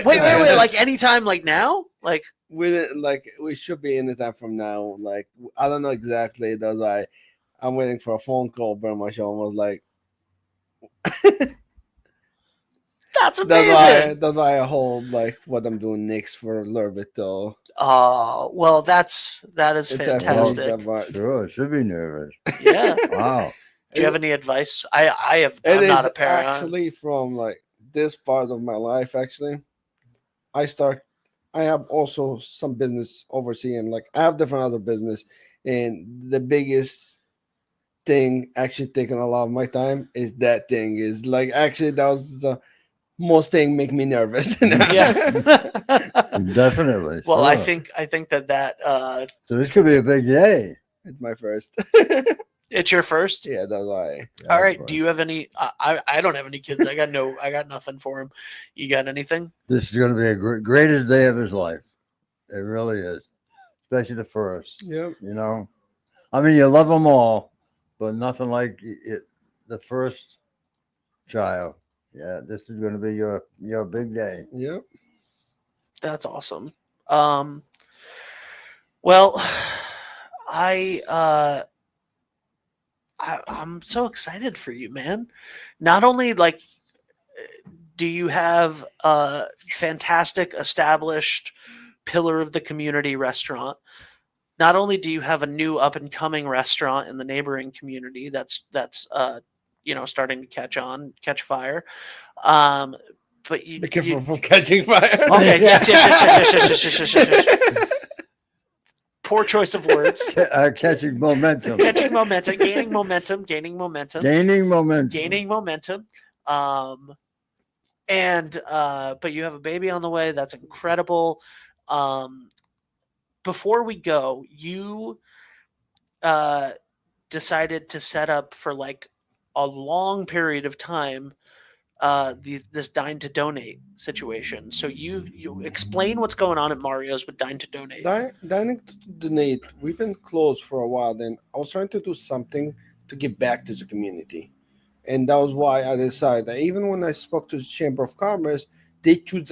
wait, like anytime, like now, like we should be anytime from now. Like I don't know exactly. That's why I'm waiting for a phone call. Very much almost like that's amazing. that's why I hold like what I'm doing next for a little bit though. Oh, well, that is It fantastic. definitely- sure. Should be nervous. Yeah. Wow. Do you have any advice? I'm It not is a parent. actually from like this part of my life. Actually, I have also some business overseeing. Like I have different other business, and the biggest thing actually taking a lot of my time is that thing is like actually that was the most thing make me nervous. Yeah. Definitely. Well, sure. I think that So this could be a big day. It's my first. it's your first. Yeah, that's why. All right. Do you have any? I don't have any kids. I got nothing for him. You got anything? This is going to be a greatest day of his life. It really is, especially the first. Yep. You know, I mean, you love them all, but nothing like the first child. Yeah, this is going to be your big day. Yep. That's awesome. Well, I'm so excited for you, man. Not only like do you have a fantastic established pillar of the community restaurant, not only do you have a new up and coming restaurant in the neighboring community that's starting to catch fire, but you Be careful you, from catching fire. okay, yes. Poor choice of words. Catching momentum. Catching momentum, gaining momentum, gaining momentum, Gaining momentum. gaining momentum. But you have a baby on the way. That's incredible. Before we go, you decided to set up for like a long period of time this Dine to Donate situation. So you explain what's going on at Mario's with Dine to Donate. Dining to donate. We've been closed for a while. Then I was trying to do something to give back to the community, and that was why I decided that even when I spoke to the Chamber of Commerce, they chose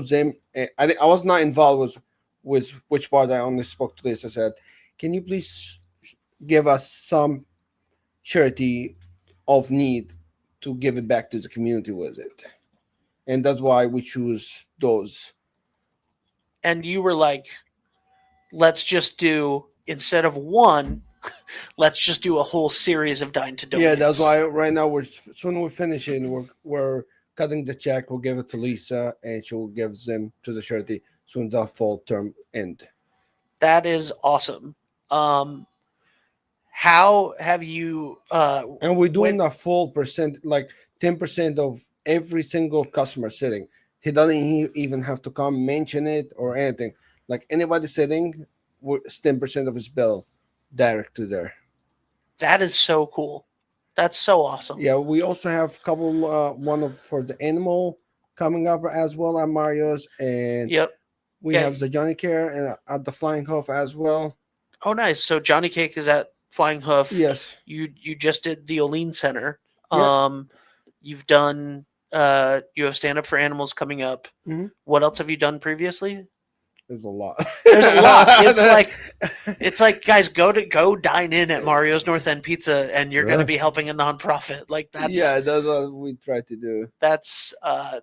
them. I was not involved with which part. I only spoke to this. I said, "Can you please give us some charity of need to give it back to the community with it?" And that's why we choose those. And you were like, let's just do, instead of one, let's just do a whole series of Dine to Donate. Yeah, that's why right now soon we're finishing. We're cutting the check. We'll give it to Lisa, and she will give them to the charity soon the fall term end. That is awesome. How have you? And we're doing a full percent, like 10% of every single customer sitting. He doesn't even have to come mention it or anything. Like anybody sitting, it's 10% of his bill direct to there. That is so cool. That's so awesome. Yeah, we also have a couple for the animal coming up as well at Mario's, and Yep. we have the Johnny Care and at the Flying Hoof as well. Oh, nice. So Johnny Cake is at Flying Hoof. Yes. You just did the Olean Center. Yep. You've done. You have Stand Up for Animals coming up. Mhm. What else have you done previously? There's a lot. There's a lot. It's like guys, go dine in at Mario's North End Pizza, and you're going to be helping a nonprofit. Like that's that's what we try to do. That's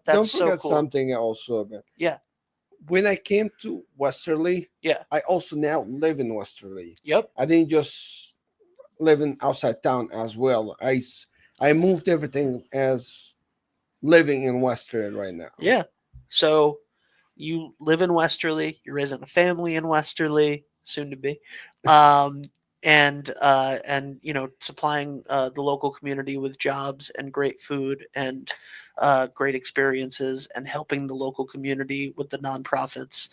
Don't so forget cool. something also. Man. Yeah. When I came to Westerly, Yeah. I also now live in Westerly. Yep. I didn't just live in outside town as well. I moved everything as living in Westerly right now. Yeah. So you live in Westerly, you're raising a family in Westerly, soon to be. And supplying the local community with jobs and great food and great experiences, and helping the local community with the nonprofits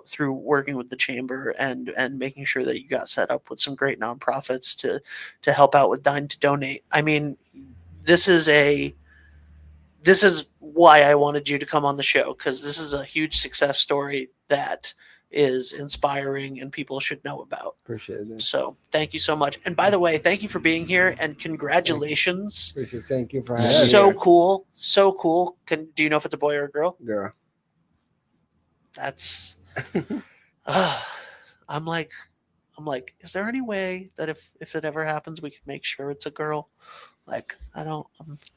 through working with the chamber and making sure that you got set up with some great nonprofits to help out with Dine to Donate. I mean, this is why I wanted you to come on the show, because this is a huge success story that is inspiring and people should know about. Appreciate it. So thank you so much. And by the way, thank you for being here and congratulations. Thank you for having me. So here. cool. So cool. Do you know if it's a boy or a girl? Girl. That's I'm like, is there any way that if it ever happens, we could make sure it's a girl? Like, I don't,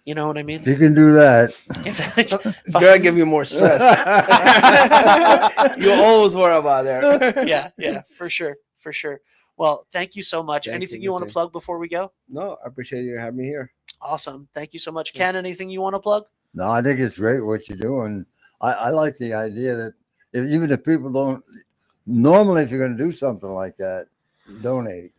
you know what I mean? If you can do that. If Girl, give you more stress. You always worry about that. yeah, for sure. Well, thank you so much. Thank Anything you, you want to Missy. plug before we go? No, I appreciate you having me here. Awesome. Thank you so much. Ken, anything you want to plug? No, I think it's great what you're doing. I like the idea that even if people don't, normally if you're going to do something like that, donate,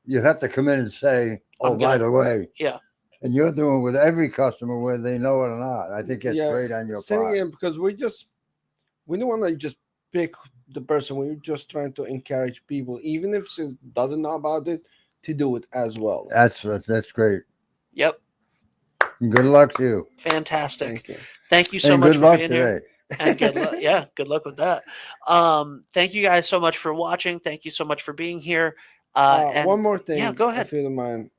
you have to come in and say, oh, by the way. Yeah. And you're doing it with every customer, whether they know it or not. I think it's great on your part. Again, because we don't want to just pick the person. We're just trying to encourage people, even if she doesn't know about it, to do it as well. That's great. Yep. Good luck to you. Fantastic. Thank you. Thank you so and much good for luck being today. here. And good luck. Yeah, good luck with that. Thank you guys so much for watching. Thank you so much for being here. And one more thing. Yeah, go ahead. If you don't mind.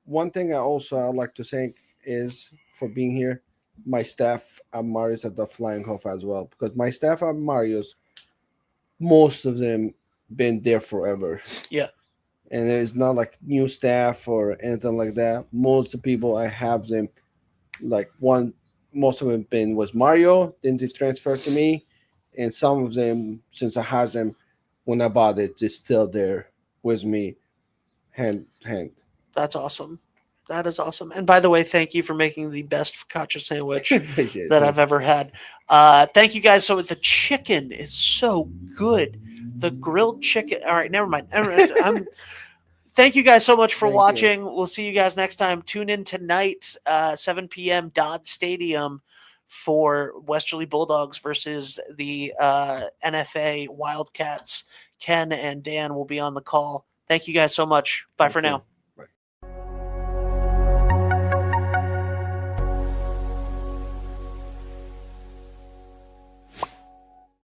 One thing I'd like to thank is for being here, my staff at Mario's at the Flying Hoof as well. Because my staff at Mario's, most of them been there forever. Yeah. And it's not like new staff or anything like that. Most of the people I have them, most of them was Mario, then they transferred to me, and some of them, since I had them when I bought it, they're still there with me, hand. That's awesome. That is awesome. And by the way, thank you for making the best focaccia sandwich that I've ever had. Thank you guys so much. The chicken is so good. The grilled chicken. All right, never mind. Thank you guys so much for watching. We'll see you guys next time. Tune in tonight, 7 p.m. Dodd Stadium for Westerly Bulldogs versus the NFA Wildcats. Ken and Dan will be on the call. Thank you guys so much. Bye for now.